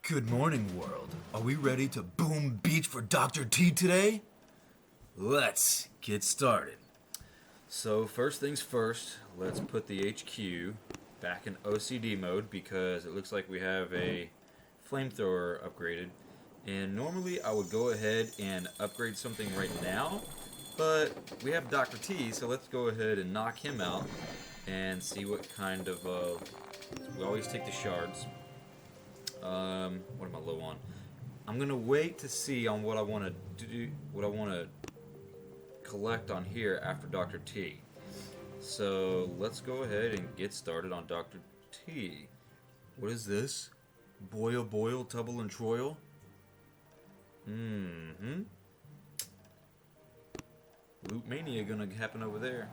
Good morning, world. Are we ready to boom beach for Dr. T today? Let's get started. So first things first, let's put the HQ back in OCD mode because it looks like we have a flamethrower upgraded. And normally I would go ahead and upgrade something right now, but we have Dr. T, so let's go ahead and knock him out and see what kind of, we always take the shards. What am I low on? I'm gonna wait to see on what I want to do, what I want to collect on here after Dr. T. So let's go ahead and get started on Dr. T. What is this? Boil, boil, tubble, and troil? Loot mania gonna happen over there.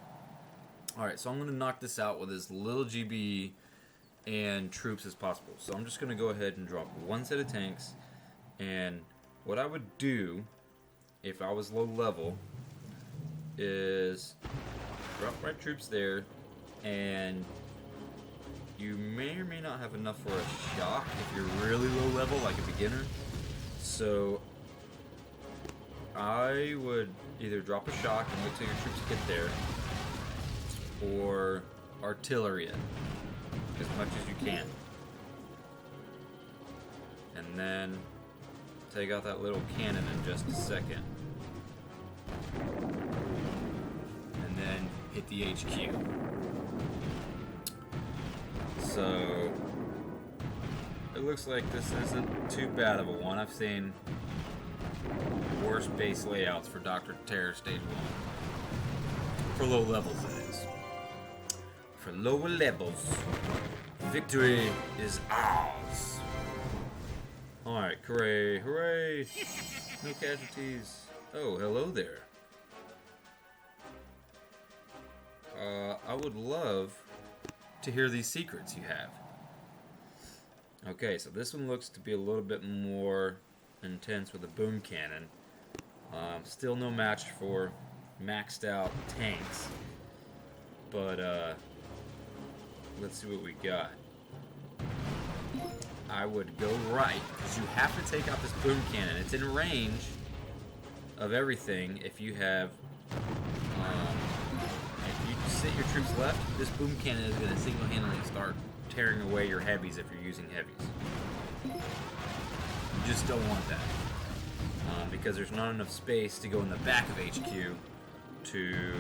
Alright, so I'm gonna knock this out with as little GB and troops as possible. So I'm just gonna go ahead and drop one set of tanks, and what I would do if I was low level is drop my troops there, and you may or may not have enough for a shock if you're really low level, like a beginner. So I would either drop a shock and wait till your troops get there, or artillery it as much as you can, and then take out that little cannon in just a second, and then hit the HQ. So it looks like this isn't too bad of a one. I've seen worse base layouts for Dr. Terror Stage 1. For low levels, that is. For lower levels, victory is ours. Alright, hooray, hooray! No casualties. Oh, hello there. I would love to hear these secrets you have. Okay, so this one looks to be a little bit more intense with a boom cannon. Still no match for maxed out tanks, but let's see what we got. I would go right, because you have to take out this boom cannon. It's in range of everything. If you have, if you sit your troops left, this boom cannon is going to single-handedly start tearing away your heavies if you're using heavies. You just don't want that, because there's not enough space to go in the back of HQ to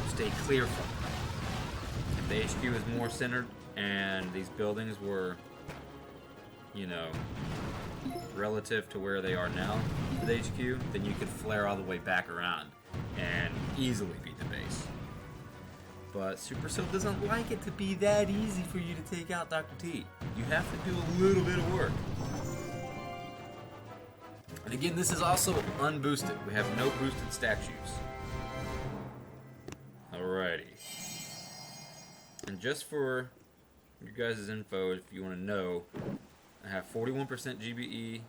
stay clear from it. If the HQ is more centered and these buildings were, you know, relative to where they are now for the HQ, then you could flare all the way back around and easily beat the base. But Supercell doesn't like it to be that easy for you to take out Dr. T. You have to do a little bit of work. And again, this is also unboosted. We have no boosted statues. Alrighty. And just for you guys' info, if you want to know, I have 41% GBE,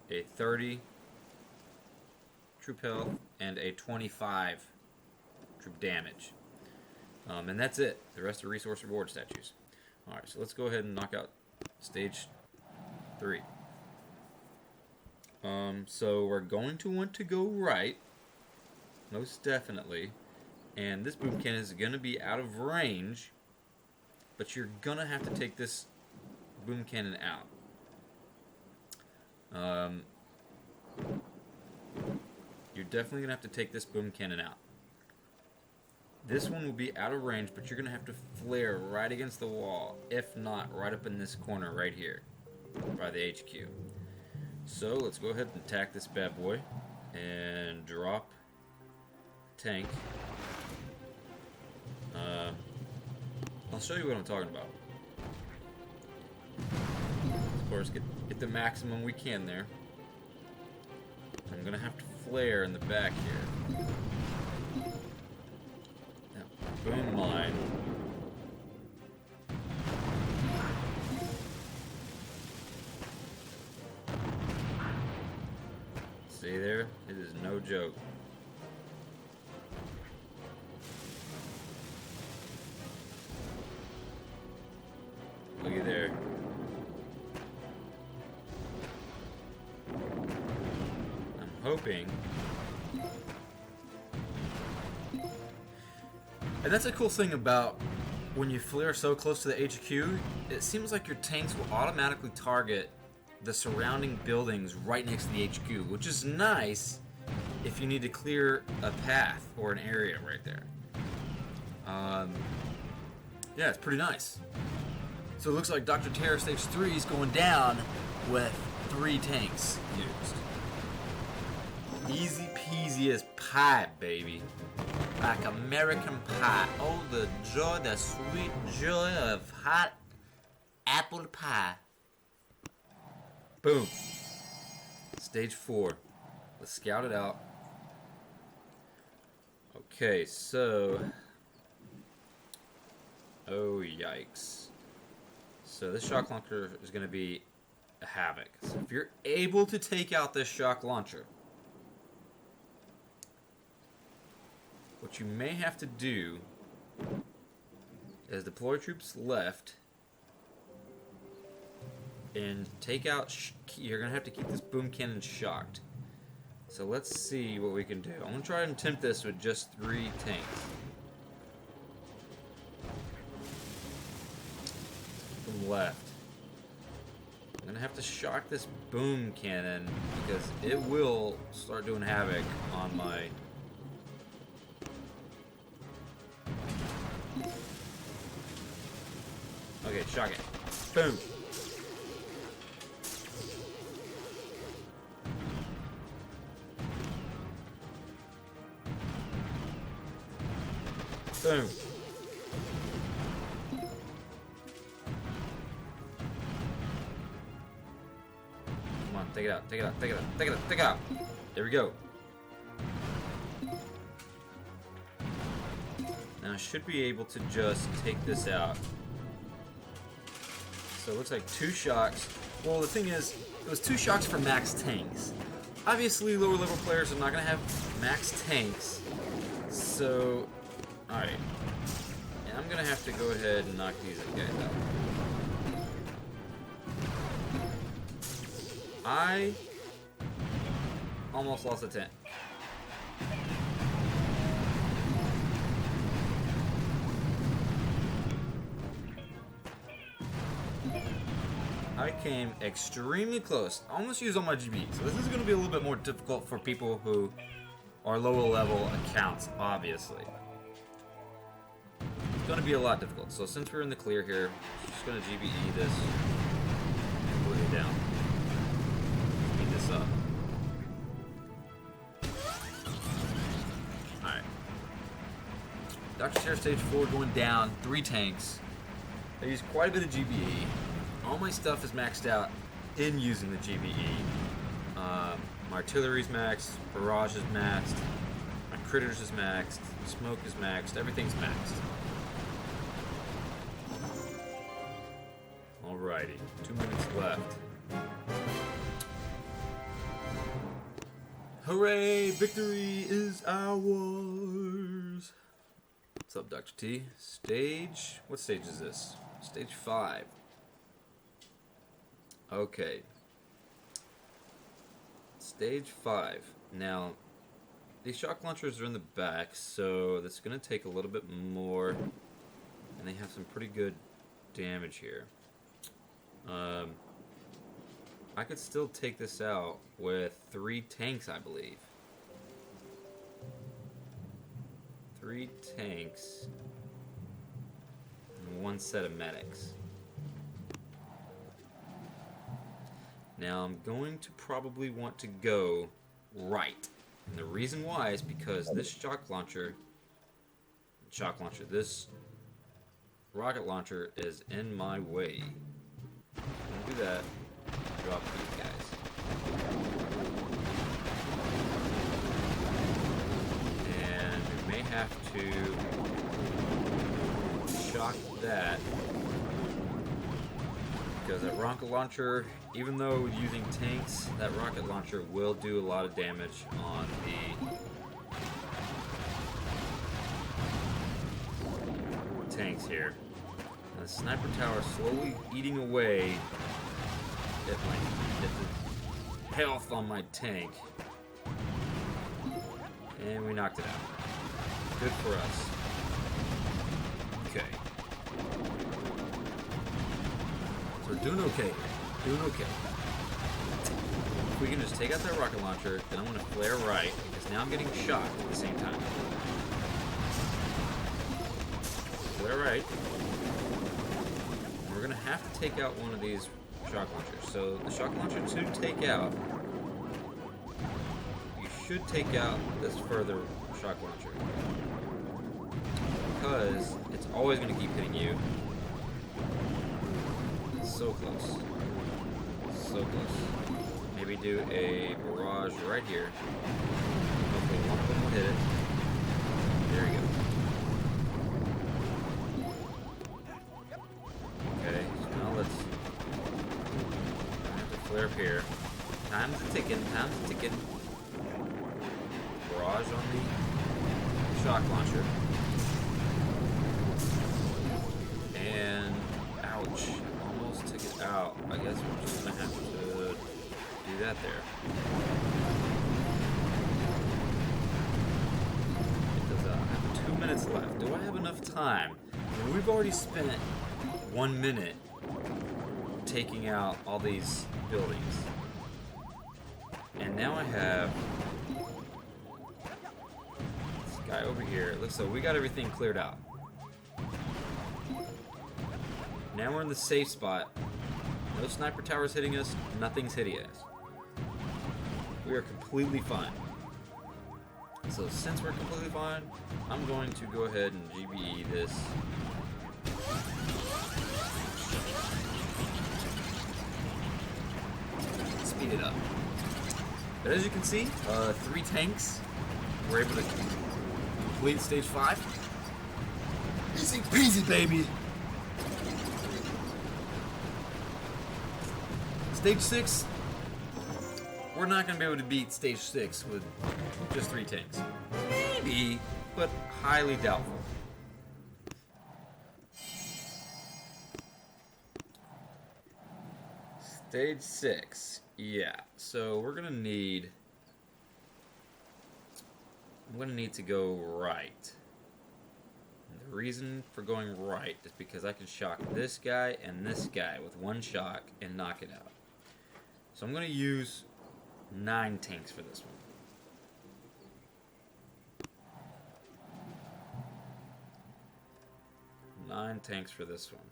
a 30 troop health, and a 25 troop damage. And that's it. The rest are resource reward statues. Alright, so let's go ahead and knock out stage 3. So we're going to want to go right, most definitely. And this boom cannon is going to be out of range, but you're going to have to take this boom cannon out. You're definitely going to have to take this boom cannon out. This one will be out of range, but you're going to have to flare right against the wall, if not right up in this corner right here by the HQ. So let's go ahead and attack this bad boy and drop tank. I'll show you what I'm talking about. Of course, get the maximum we can there. I'm gonna have to flare in the back here. Now, boom mine. See there? It is no joke. Looky there. hoping. And that's a cool thing about when you flare so close to the HQ, it seems like your tanks will automatically target the surrounding buildings right next to the HQ, which is nice if you need to clear a path or an area right there. Yeah, it's pretty nice. So it looks like Dr. Terror Stage 3 is going down with 3 tanks used. Easy peasy as pie, baby. Like American pie. Oh, the joy, the sweet joy of hot apple pie. Boom. Stage 4. Let's scout it out. Okay, so... Oh, yikes. So this shock launcher is going to be a havoc. So if you're able to take out this shock launcher, what you may have to do is deploy troops left and take out... You're going to have to keep this boom cannon shocked. So let's see what we can do. I'm going to try and attempt this with just 3 tanks. From left. I'm going to have to shock this boom cannon because it will start doing havoc on my... Okay, shock it. Boom. Boom. Come on, take it out, take it out, take it out, take it out, take it out. There we go. Now I should be able to just take this out. So it looks like 2 shocks. Well, the thing is, it was 2 shocks for max tanks. Obviously, lower level players are not going to have max tanks. So, alright. And I'm going to have to go ahead and knock these guys out. I almost lost a tank. I came extremely close. I almost used all my GB. So this is going to be a little bit more difficult for people who are lower level accounts, obviously. It's going to be a lot difficult. So since we're in the clear here, I'm just going to GBE this and put it down. Speed this up. Alright. Dr. Terror Stage 4 going down. 3 tanks. I used quite a bit of GBE. All my stuff is maxed out in using the GBE. My artillery's maxed, barrage is maxed, my critters is maxed, smoke is maxed, everything's maxed. Alrighty, 2 minutes left. Hooray! Victory is ours! What's up, Dr. T? Stage... What stage is this? Stage 5. Okay. Stage 5. Now, these shock launchers are in the back, so that's going to take a little bit more. And they have some pretty good damage here. I could still take this out with 3 tanks, I believe. 3 tanks. And 1 set of medics. Now I'm going to probably want to go right. And the reason why is because this this rocket launcher is in my way. I'm gonna do that. Drop these guys. And we may have to shock that. Because that rocket launcher, even though using tanks, that rocket launcher will do a lot of damage on the tanks here. And the sniper tower slowly eating away at the health on my tank. And we knocked it out. Good for us. Okay. So we're doing okay. Doing okay. If we can just take out that rocket launcher, then I'm going to flare right, because now I'm getting shocked at the same time. Flare right. And we're going to have to take out one of these shock launchers. So the shock launcher to take out, you should take out this further shock launcher. Because it's always going to keep hitting you. So close. So close. Maybe do a barrage right here. Hopefully one of them will hit it. There we go. Okay, so now let's have to flare up here. Time's ticking, time's ticking. Barrage on the shock launcher. And ouch. Almost took it out. I guess we're just gonna have to do that there. It does have 2 minutes left. Do I have enough time? Well, we've already spent 1 minute taking out all these buildings. And now I have this guy over here. It looks like we got everything cleared out. Now we're in the safe spot. No sniper towers hitting us. Nothing's hitting us. We are completely fine. So since we're completely fine, I'm going to go ahead and GBE this. Speed it up. But as you can see, 3 tanks were able to complete stage 5. Easy peasy, baby. Stage 6, we're not going to be able to beat Stage 6 with just 3 tanks. Maybe, but highly doubtful. Stage 6, yeah. So we're going to need... I'm going to need to go right. And the reason for going right is because I can shock this guy and this guy with 1 shock and knock it out. So I'm going to use 9 tanks for this one. 9 tanks for this one.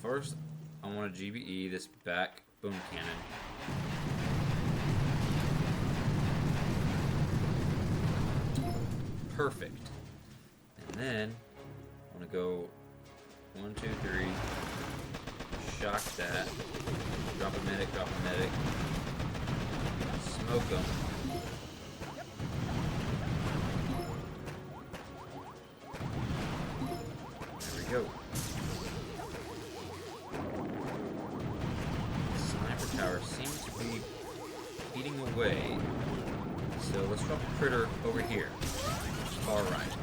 First, I want to GBE this back boom cannon. Perfect. And then, I want to go 1, 2, 3. Shock that. Drop a medic, drop a medic. Smoke them. There we go. Sniper tower seems to be eating away. So let's drop a critter over here. Far right.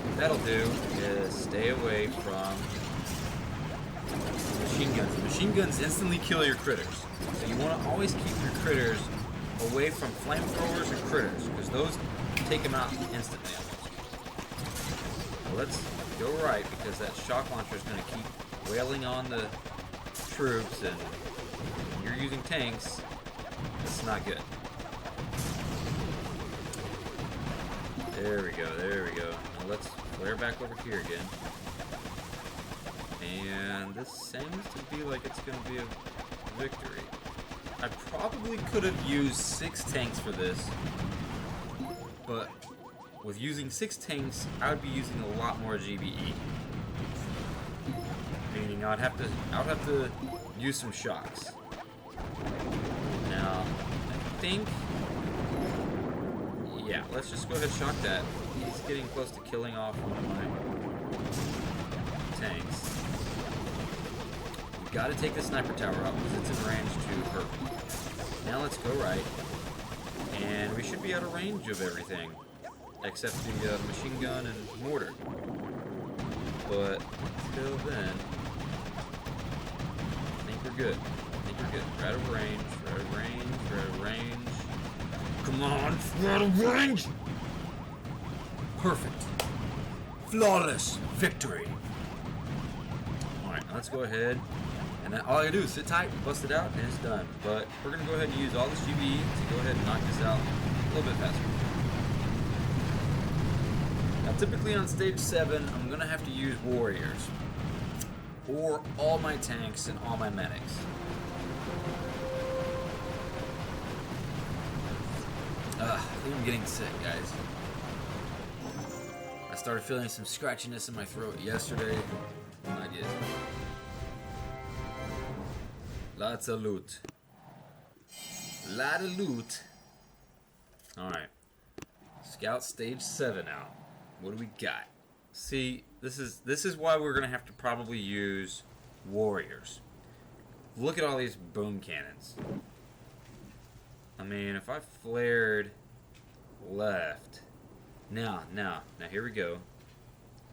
What that'll do is stay away from machine guns. The machine guns instantly kill your critters. So you want to always keep your critters away from flamethrowers and critters, because those take them out instantly almost. Now let's go right, because that shock launcher is going to keep wailing on the troops, and when you're using tanks, it's not good. There we go, there we go. Now let's flare back over here again. And this seems to be like it's going to be a victory. I probably could have used 6 tanks for this, but with using 6 tanks, I would be using a lot more GBE. Meaning I would have to use some shocks. Now, I think, yeah, let's just go ahead and shock that. He's getting close to killing off one of my tanks. Got to take the sniper tower out because it's in range to hurt me. Now let's go right, and we should be out of range of everything except the machine gun and mortar. But until then, I think we're good. I think we're good. We're out of range. We're out of range. We're out of range. Come on, throttle range! Perfect. Flawless victory. Alright, let's go ahead. And then all I gotta do is sit tight, bust it out, and it's done. But we're gonna go ahead and use all this GBE to go ahead and knock this out a little bit faster. Now typically on stage 7, I'm gonna have to use warriors. Or all my tanks and all my medics. I think I'm getting sick, guys. I started feeling some scratchiness in my throat yesterday. Not yet. Lots of loot. Lot of loot. Alright. Scout stage 7 out. What do we got? See, this is why we're gonna have to probably use warriors. Look at all these boom cannons. I mean, if I flared left. Now here we go.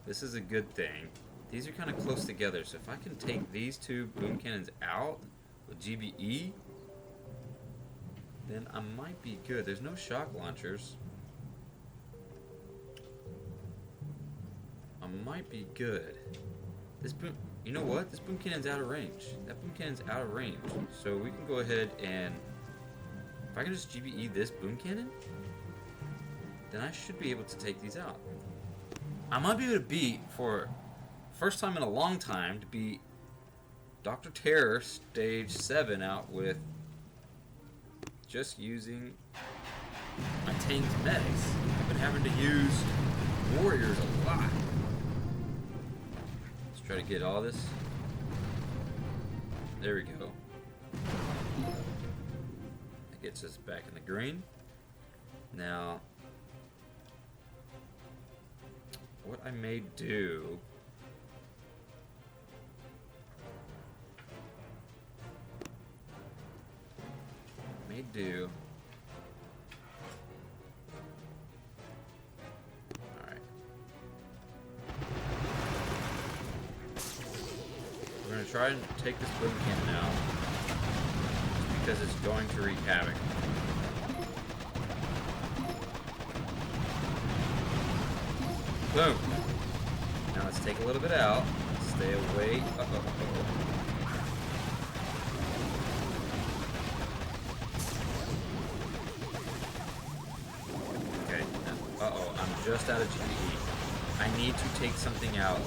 This is a good thing. These are kind of close together, so if I can take these two boom cannons out with GBE, then I might be good. There's no shock launchers. I might be good. This boom, you know what? This boom cannon's out of range. That boom cannon's out of range. So we can go ahead and, if I can just GBE this boom cannon, then I should be able to take these out. I might be able to beat, for first time in a long time, to beat Dr. Terror stage 7 out with just using my tanks and medics. I've been having to use warriors a lot. Let's try to get all this. There we go. That gets us back in the green. Now, what I may do alright. We're gonna try and take this boom cannon out because it's going to wreak havoc. Boom. Now let's take a little bit out. Stay away. Okay. I'm just out of GPE. I need to take something out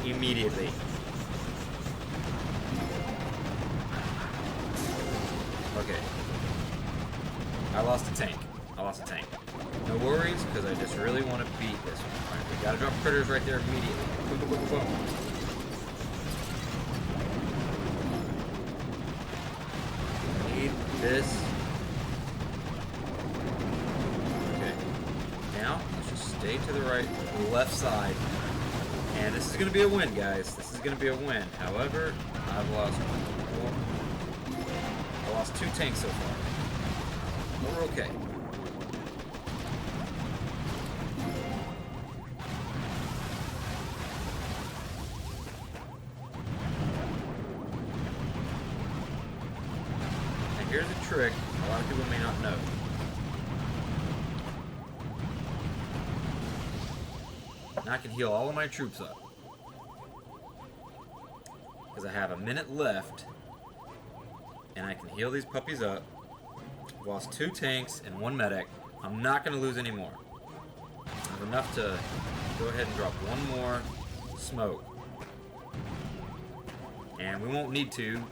immediately. Okay. I lost a tank. No worries, because I just really want to beat this one. Alright, we gotta drop critters right there immediately. Boom, boom, boom, boom. Need this. Okay. Now, let's just stay to the right, left side. And this is going to be a win, guys. This is going to be a win. However, I've lost one. I lost 2 tanks so far. But we're okay. Here's a trick a lot of people may not know. Now I can heal all of my troops up. Because I have a minute left. And I can heal these puppies up. I've lost 2 tanks and 1 medic. I'm not going to lose any more. I have enough to go ahead and drop 1 more smoke. And we won't need to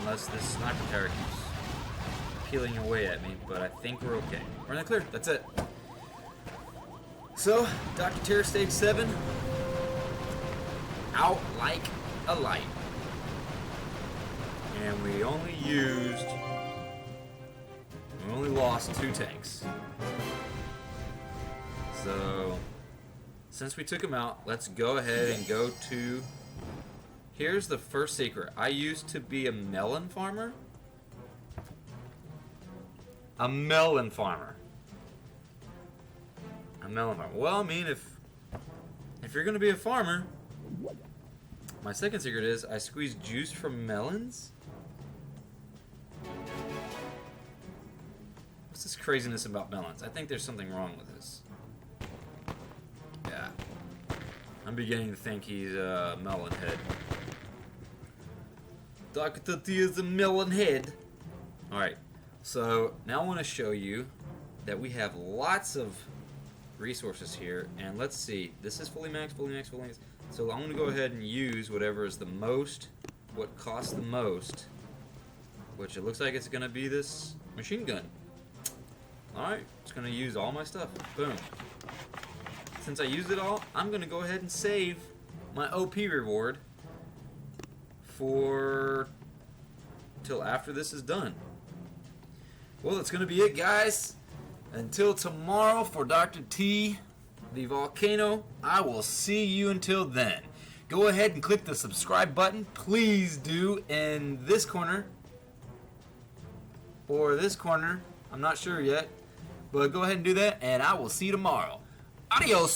unless this sniper tower keeps peeling away at me, but I think we're okay. We're in the clear. That's it. So, Dr. Terror stage 7, out like a light. And we only lost 2 tanks. So, since we took them out, let's go ahead and go to, here's the first secret. I used to be a melon farmer. A melon farmer. Well, I mean, if you're gonna be a farmer, my second secret is I squeeze juice from melons. What's this craziness about balance? I think there's something wrong with this. Yeah. I'm beginning to think he's a melon head. Dr. T is a melon head. Alright, so now I want to show you that we have lots of resources here, and let's see, this is fully maxed, fully maxed, fully maxed. So I'm going to go ahead and use whatever is the most, what costs the most, which it looks like it's going to be this machine gun. Alright, it's going to use all my stuff. Boom. Since I used it all, I'm going to go ahead and save my OP reward for till after this is done. Well, that's going to be it, guys. Until tomorrow for Dr. T, the volcano, I will see you until then. Go ahead and click the subscribe button. Please do in this corner or this corner. I'm not sure yet. But go ahead and do that, and I will see you tomorrow. Adios!